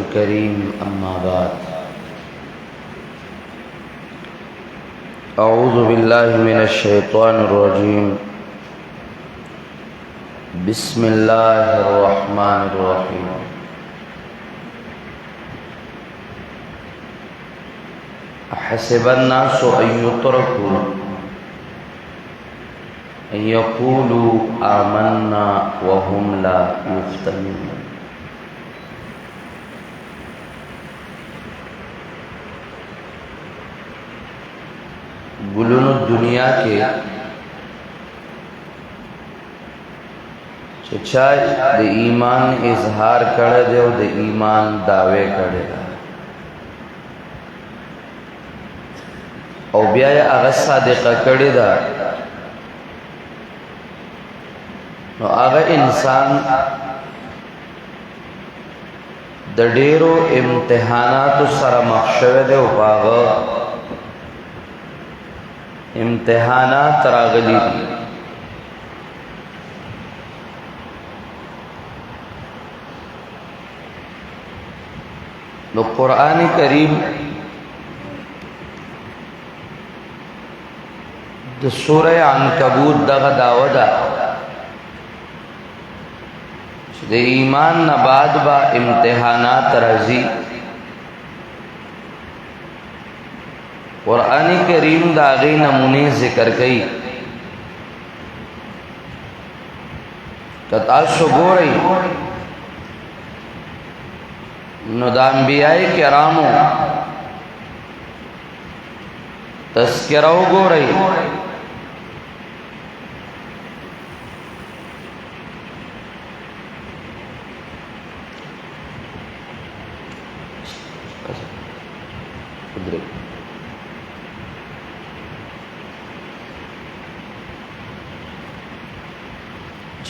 الكريم أما بعد أعوذ بالله من الشيطان الرجيم بسم الله الرحمن الرحيم أحسب الناس أن يتركوا أن يقولوا آمنا وهم لا يفتنون گلون دنیا کے چچای د ایمان اظہار کړه دی او د ایمان دعوے کړه دی او بیا یې هغه صادقه کړه ده نو هغه انسان د ډیرو امتحاناتو سره مخ شوی دی او هغه امتحانات راغلی دي نو قرآن کریم د سورہ عنکبوت دغه دعوه ده چې د ایمان نه بعد با امتحانات راځي قرآن کریم دا غي نمونه ذکر کئی کتا شگوری نو دا انبیاء کرامو تذکرہ گوری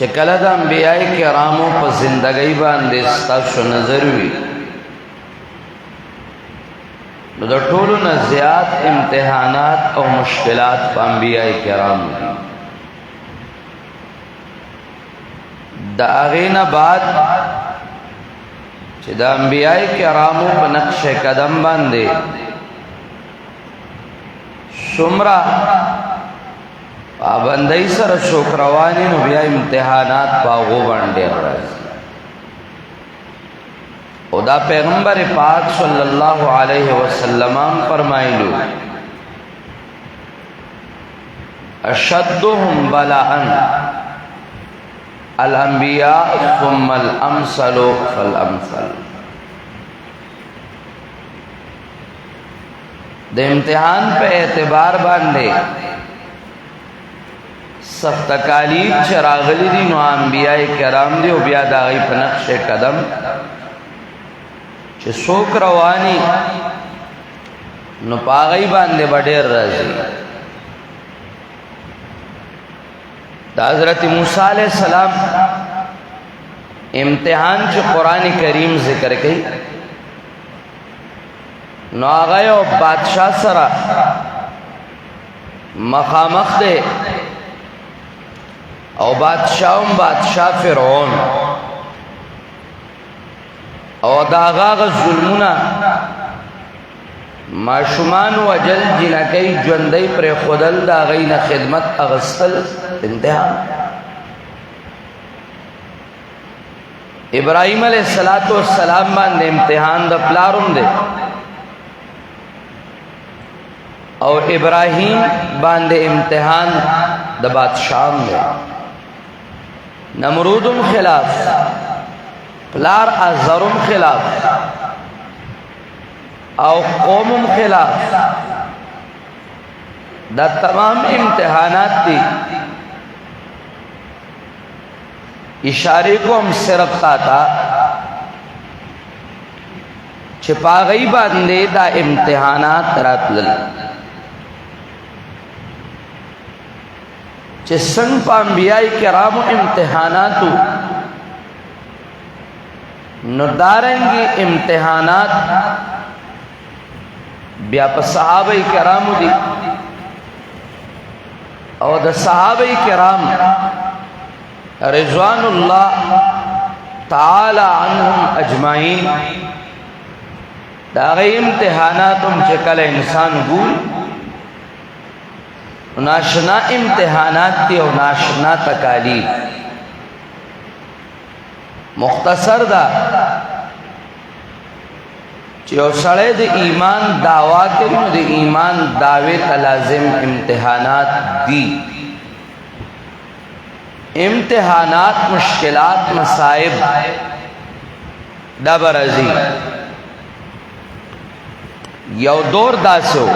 چکل دا انبیاء کرامو پا زندگی باندې ستاسو نظر وی نو دا ټولو نه زیات امتحانات او مشکلات پا انبیاء کرامو دا اغین بعد چې دا انبیاء کرامو پا نقش قدم باندې سمرا پابندی سره شکروانی نو بیا امتحانات پاغو باندې راځي او دا پیغمبر پاک صلی الله علیه وسلم فرمایلو اشدهم بلاء الانبیاء ثم الامثل فالامثل د امتحان په اعتبار باندې سخت تکالیف چراغلی دی نو انبیاء کرام دی او بیا دا غی په نقش قدم چې څوک رواني نو پاغی باندې بډیر راځي دا حضرت موسی علیہ السلام امتحان چې قرآن کریم ذکر کړي نو هغه یو بادشاہ سره مخامخ دی او بادشاہ فرعون او داغاغ ظلمونا معشومان وجل جنکی جوندی پر خودل داغین خدمت اغسطل امتحان ابراہیم علیہ السلام باندے امتحان دا پلارم دے او ابراہیم باندے امتحان دا بادشاہم دے نمرودم خلاف پلار ازرم خلاف او قومم خلاف دا تمام امتحانات دی اشارے کو ہم صرف تا چھپا گئی باندے دا امتحانات راتلل چې څنګه په انبیاء کرامو امتحاناتو نو دارنګي امتحانات بیا په صحابه کرامو دي او د صحابه کرام رضوان الله تعالی عنهم اجمعین دا غي امتحاناتم چې کله انسان ګول ناشنا امتحانات تی او ناشنا تکالیف مختصر دا چې او سړی د ایمان دعوا کوي نو د ایمان دعوی ته لازم امتحانات دي امتحانات مشکلات مصائب دا برازي یو دور داسو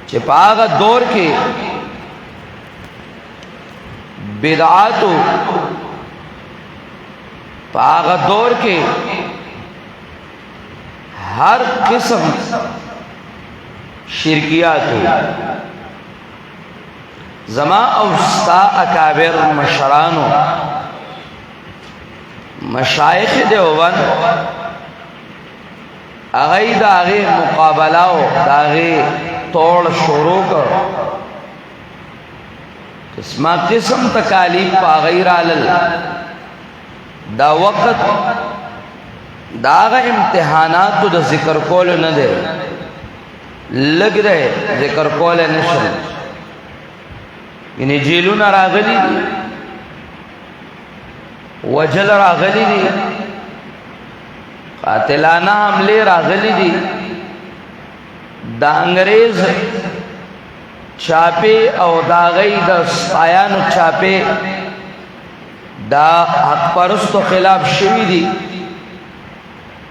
چې په هغه دور کې بدعاتو په هغه دور کې ہر قسم شرکیاتو زما او ستا اکابر مشرانو مشایخ دیوبند اغی دا اغی مقابلاو دا اغی توڑ شروع کر قسمہ قسم تکالیف پا غیر آلل دا وقت دا آغا امتحاناتو دا ذکر کولو ندے لگ رہے ذکر کولو نشل یعنی جیلون راغلی دی وجل راغلی دی قاتلانہ حملے راغلی دی دا انگریز چاپے او دا غی دا ستایانو چاپے دا حق پرستو خلاف شوی دی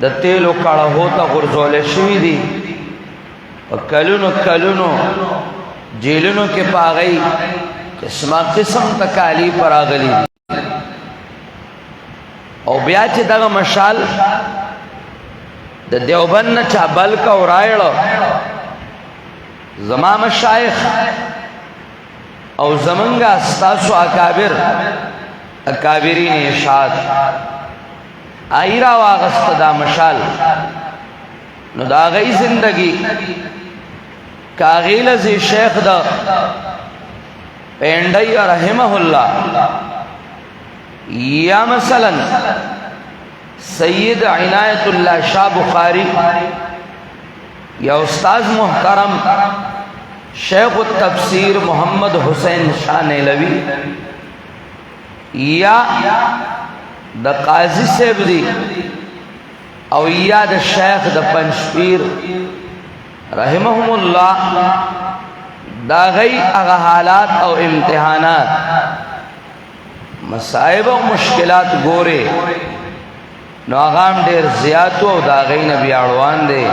دا تیلو کڑا ہوتا غرزول شوی دی کلونو کلونو جیلونو کے پاگئی قسمہ قسم تکالی پر آگلی دی او بیا چې دغه مشال د دیوبند نه چا بلک او رایړو زما مشایخ او زمنګا استاسو اکابر اکابرین ارشاد ایرا واغست دا مشال نو دا غي زندگی کاغیل زی شیخ دا پینڈی رحمہ اللہ یا مثلا سید عنایت اللہ شاہ بخاری یا استاذ محترم شیخ التفسیر محمد حسین شاہ نیلوی یا دا قاضی صاحب دی او یا دا شیخ دا پنجپیر رحمہم اللہ دا غی اغا حالات او امتحانات مصائب و مشکلات گورے نو آغام دیر زیادو او دا غی نبی آڑوان دے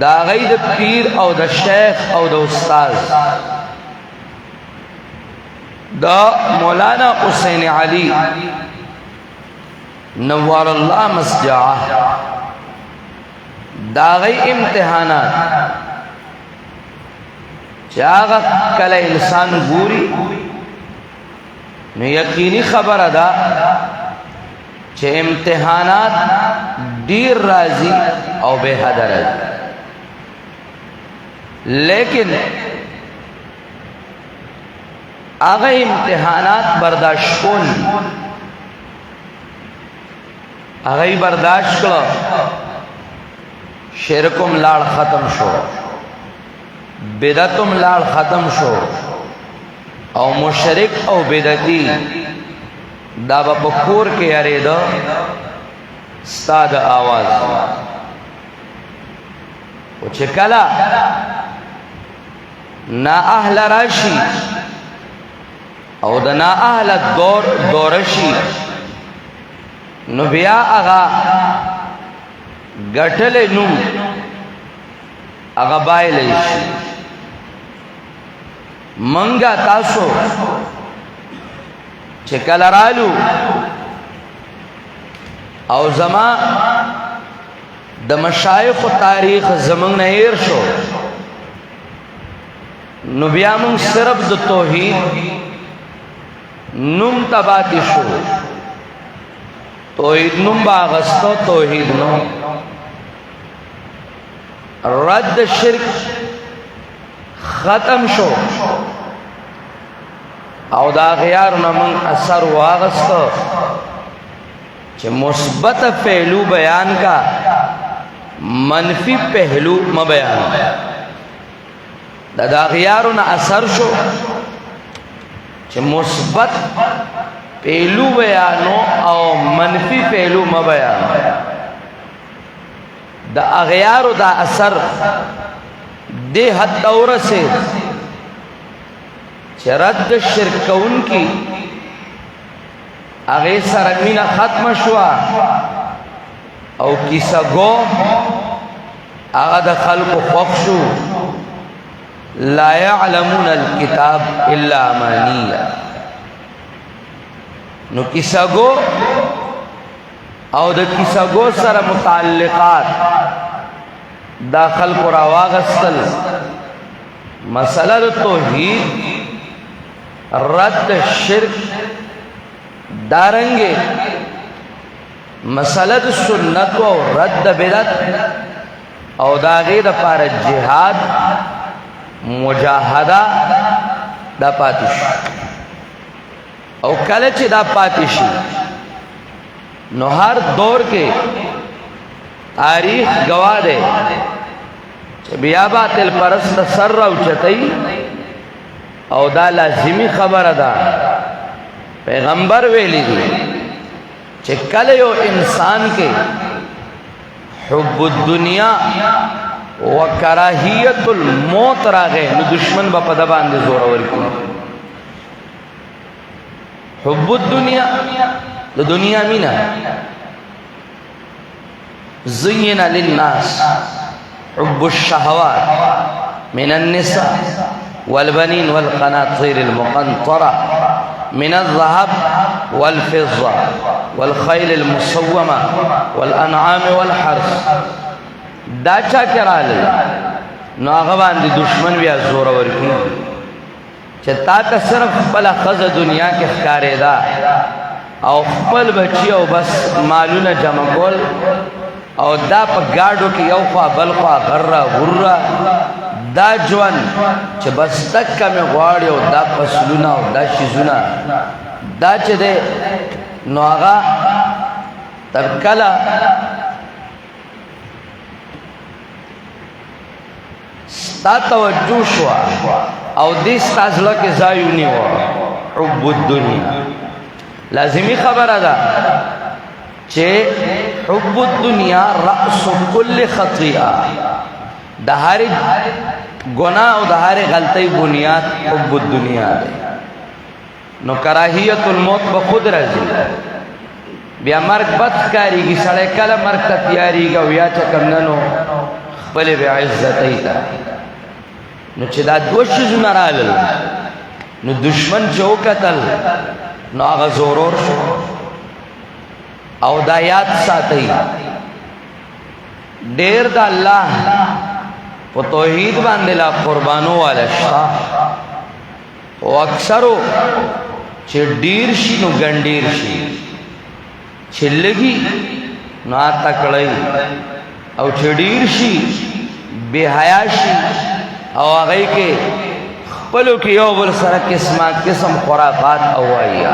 دا غی دا پیر او دا شیخ او دا استاذ دا مولانا حسین علی نوار اللہ مسجعہ دا غی امتحانات چاگا کل انسان گوری نو یقینی خبر ادا چه امتحانات دیر رازی او بے حد رازی لیکن آغا امتحانات برداشت کن آغای برداشت کرو شرکم لاڑ ختم شو بدعتم لاڑ ختم شو او مشرک او بدعتی دا با پکور کے یاری دا ستاد آواز و چکلا نا اہل راشی او دا نا اہل دورشی نو بیا اغا گٹل نوم اغا بائلیشی منگا تاسو چکل رالو او زما د مشایخ و تاریخ زمان نهیر شو نو بیا من صرف د توحید نم تباتی شو توحید نم باغستو توحید نم رد شرک ختم شو او دا غیار نمون اثر واغستو چې مثبت پہلو بیان کا منفی پہلو م بیان دا اغیارو نا اثر شو چې مثبت پہلو بیانو او منفی پہلو م بیان دا اغیارو دا اثر دے حد دور سے چې رد شرکون کی اغی سرمین ختم شوا او کیسا گو اغا دا خلق خوف شو لا يعلمون الكتاب الا امانیہ نو کیسا گو او دا کیسا گو سر متعلقات دا خلق راواغستل مسئلہ دا توحید رد شرک دارنگے مسئلہ دا سنت و رد بدت او دا غیر پار جہاد مجاہدہ دا پاتش او کلچ دا پاتشی نو ہر دور کے تاریخ گواہ دے بیابا تل پرست سر رو چتی او دا لازمی خبر دا پیغمبر ویلی دی چه کل یو انسان کے حب الدنیا و کراہیت الموت را گئے نو دشمن با پدبان دے زورا ورکن حب الدنیا دا دنیا مینا زین للناس حب الشہوات من النساء والبنين والقناطير المقنطرة من الذهب والفضة والخيل المصومة والأنعام والحرث دا چا کرال نو آغوان دی دشمن بیا زور ورکی چه تا تا صرف پلا خز دنیا کے خکارے دا او خپل بچی او بس مالون جمع کول او دا پا گاڑو کی یو خوا بل خوا غرہ غرہ دا جوان چه بس تک کمی غواری او دا پسلونا او دا شیزونا دا چه دے نو آغا تر کلا ستا توجہ شوا او دی ستازلہ کے زایونی ہوا حب الدنیا لازمی خبر ادا چه حب الدنیا رأس کل خطیئہ دہاری گناہ و دہاری غلطی بنیاد حب الدنیا دے نو کراہیت الموت بخود رضی بیا مرگ بد کاری گی سڑے کل مرگ تا تیاری گا ویا چکم ننو خپل بی عزتی تا نو چه دا دو شیزو نرالل نو دشمن چو قتل نو آغا زورور شو او دا یاد ساتی دیر دا اللہ پو توحید باندلا قربانو والا شتا و اکثرو چه دیر شی نو گنڈیر شی چه لگی نو آتا کڑی او چه دیر شی بے حیا شی او آگئی کے خپلو کی یو بل سر قسم خرافات او آئی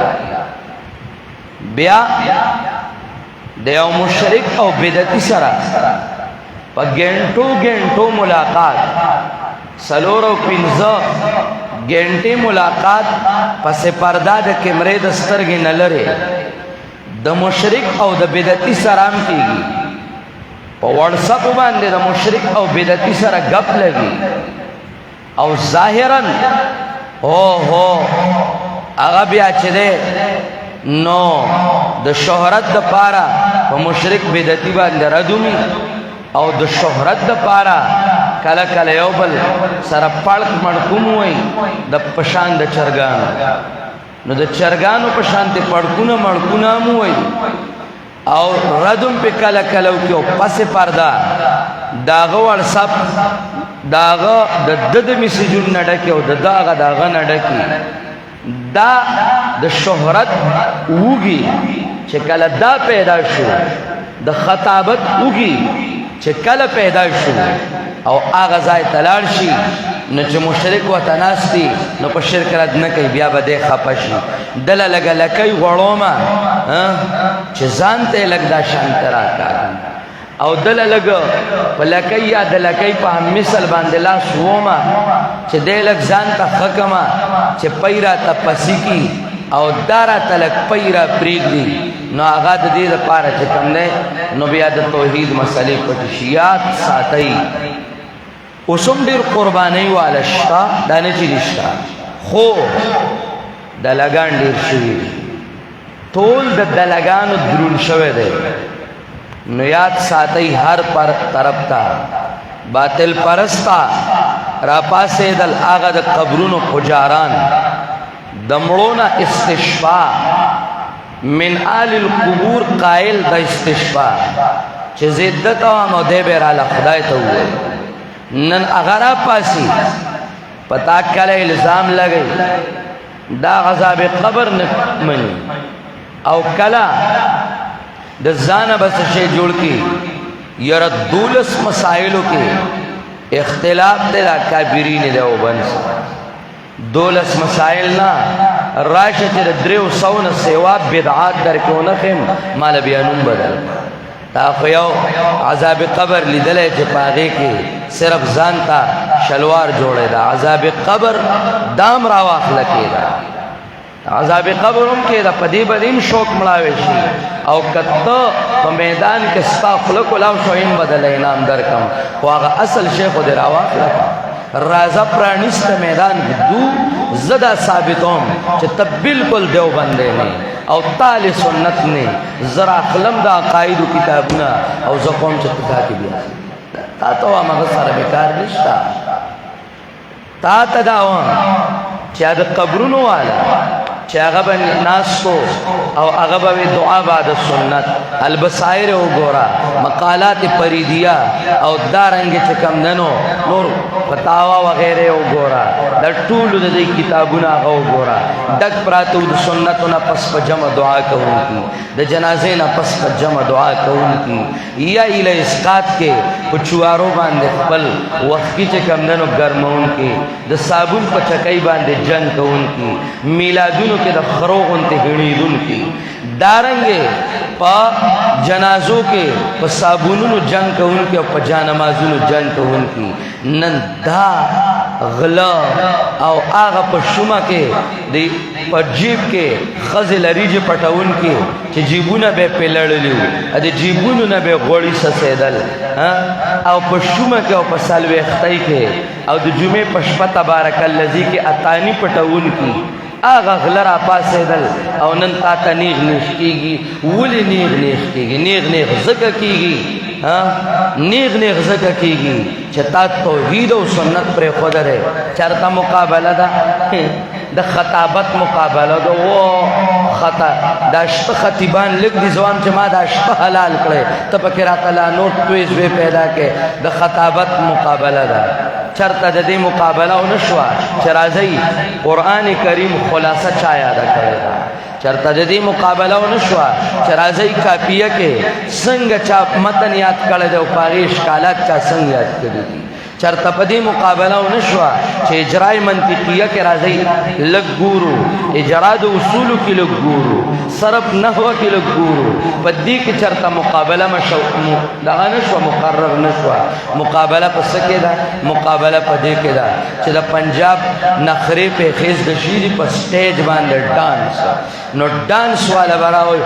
بیا دیو مشرک او بدتی سرا پا گھنٹو ملاقات سلور و پنزا گھنٹی ملاقات پس پردہ دا کمرے دسترگی نلرے دا مشرک او دا بدتی سرام کی گی پا وڑسپ باندے دا مشرک او بدتی سرا گپ لگی او ظاہراً اگا بیا چھ دے نو دا شہرت دا پارا پا مشرک بدتی باندے ردومی او د شهرت د پارا کله کله یو بل سره پړک مړکوم وای د پشان د چرګانو نو د چرګانو پشان ته پړکونه مړکونه مو وای او ردم په کله کله کې پس پردا داغه ور سب داغه د میسجون نډکه او داغه نډکی دا د شهرت وږي چې کله دا پیدا شو د خطابت وږي چې کله پیدا شو او آغا ځای تلار شي نو چې مشرک ورته ناست دي نو په شرک رد نه کوي بیا به دی خفه شي دله لږه لکۍ غوړومه چې ځان ته یې لږ دا شانته راکړه او دله لږ په لکۍ یا د لکۍ په هم مثل باندې لاس وومه چې دی لږ ځان ته ښه کړمه چې پی راته پسي کي او دا راته لږ پی را پرېږدي نو هغه د دې دپاره چې کوم دی نو بیا د توحید مسلې پټې شي یاد ساتئ اوس هم ډېر قربانۍ واله شته دا نه چې نشته خو دلګان ډېر شوي دي ټول د دلګانو درون شوی دی نو یاد ساتئ هر پر طرف ته باطل پرستا را پاسېدل هغه د قبرونو پجاران د مړونه استشفاء من آل القبور قائل د استشفاء چې زدت او دی به راله خدای ته ووایي نن هغه را پاسي پتا کله الزام لګي دا عذاب قبر نه مني او کله د ځانه بس شی جوړ کی یره دولس مسائلو کې اختلاف دی دا کافرین دی او بنس دولس مسائل نه راشه چې دریو سونه سیوا بدعات درکونه خم مال بیانون بدل تا خو یو عذاب قبر لیدلې چې پاغې کې صرف ځان ته شلوار جوړې دا عذاب قبر دام را واخله کېدا عذاب قبر هم کېدا پدې بدیم شوق مړاوي شي او کته په میدان کې ستا خلق لاو شویم بدل انعام درکم خو هغه اصل شیخ دې را واخله رازه پرانیست میدان کې دو زدا ثابتوم چې ته بالکل دیوبندې نه او تالی سنت نه زرا قلم دا عقاید کتابونه او زقوم چې تا کې بیا تا ته هغه سره بیکار نشتا تا ته دا و چې د قبرونو والا چې هغه باندې ناستو او هغه به دعا بعد سنت البصائر وګورا مقالات فریدیه او دارنګ چې کم دنو نور فتاوا وغیرہ وګورا د ټولو د دې کتابونه هغه وګورا دک پراتو د سنتونه پس په جمع دعا کوونکی د جنازې نه پس په جمع دعا کوونکی یا اله اسقاط کې په چوارو باندې خپل وخت کې چې کم دنو ګرمون کې د صابون په چکای باندې جنگ کوونکی میلادونو کې د خروغون ته هړیدون کې دارنګې په جنازو کې په صابونونو جنگ کوونکی او په جانمازونو جنگ کوونکی نن دا غلا او هغه په شومه کې د په جیب کې خزل ریج پټون کې چې جیبونه به پلړلیو د جیبونو نه به غوړی سسیدل او په شومه کې او په سالوي خټای کې او د جمعې په شپه تبارک الذی کې اتانی پټون کې آغا غلرا پاسیدل او نن تا تا نیغ نیغ کیگی ولی نیغ نیغ کیگی نیغ نیغ زکا کیگی نیغ نیغ زکا کیگی چتا توحید و سنت پر خود رہے چرتا مقابلہ دا دا خطابت مقابلہ دا وہ خطا دا شپ خطیبان لگ دی زوان چما دا شپ حلال کرے تب کراتا لا نوٹ تویز بے پیدا کے دا خطابت مقابلہ دا چرتا دا دی مقابلہ و نشوا چرازی قرآن کریم خلاصہ چایا دا کرے دا چرتا دا دی مقابلہ و نشوا چرازی کاپیہ کے سنگ چاپ متن یاد کرے دا پاغی اشکالات چا سنگ یاد کرے دی چرتا پدی مقابلہ و نشوا چه اجرائی منطقیہ کے رازی لگ گورو اجراد اصولو کی لگ گورو صرف نحوہ کی لگ گورو پدی کی چرتا مقابلہ دغا نشوا مقرر نشوا مقابلہ پا سکے دا مقابلہ پا دے کے دا چه دا پنجاب نخرے پہ خیز دشیری پا سٹیج باندے ڈانس نو ڈانس والا براوی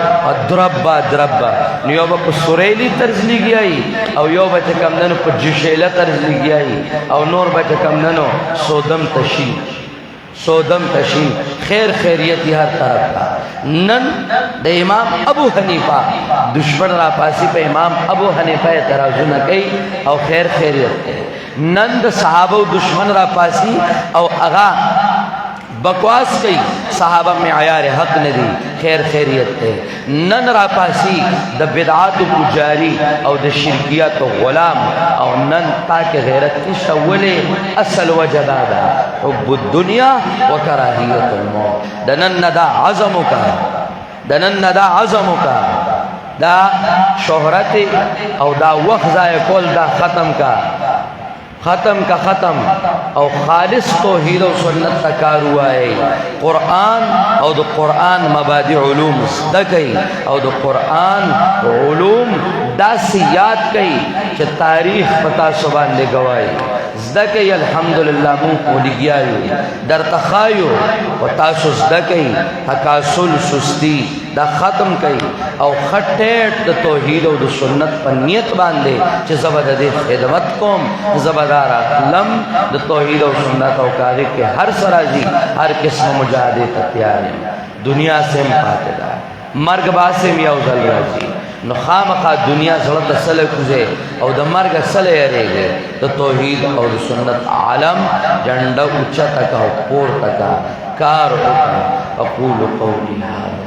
دربا دربا نو یو با پا سوریلی طرز لی گیائی او یو با چکم دنو پا جشیلہ طرز لی گیائی او نور بچه کم ننو سودم تشی خیر خیریتی ہر طرف کا نن دا امام ابو حنیفہ دشمن را پاسی پہ امام ابو حنیفہ ترازو نکی او خیر خیریت نن دا صحابہ دشمن را پاسی او اغا بکواس کئی صحابہ میں عیار حق ندی خیر خیریت تے نن را پاسی دا بدعات پجاری او دا شرکیات غلام او نن تاک غیرت کشتا ولی اصل وجہ دادا حب الدنیا و کراہیت الموت دا نن دا عظمو کا دا نن دا عظمو کا دا شہرت او دا وقت ضائع کول دا ختم کا ختم کا ختم او خالص توحید و سنت تکار ہوا ہے قرآن او دو قرآن مبادی علوم زدکی او دو قرآن علوم دا سیاد کئی کہ تاریخ پتا سبان دے گوائی زدکی الحمدللہ مون کو لگیایو در تخایو و تاسو زدکی حکاسل سستی دا ختم کئی او خٹیٹ دا توحید و دا سنت پر نیت باندے چھ زبد دے خدمت کوم زبدارا لم دا توحید و سنت و کاری کے ہر سرازی ہر قسم مجاہدے تیار ہیں دنیا سے پاتے دا مرگ باسے میں اوزل راجی نخامقا دنیا زلط سلے کزے او دا مرگ سلے ارے گے دا توحید او دا سنت عالم جنڈا اچھا تکا و پور تکا کار ہوتا اقول قولی هذا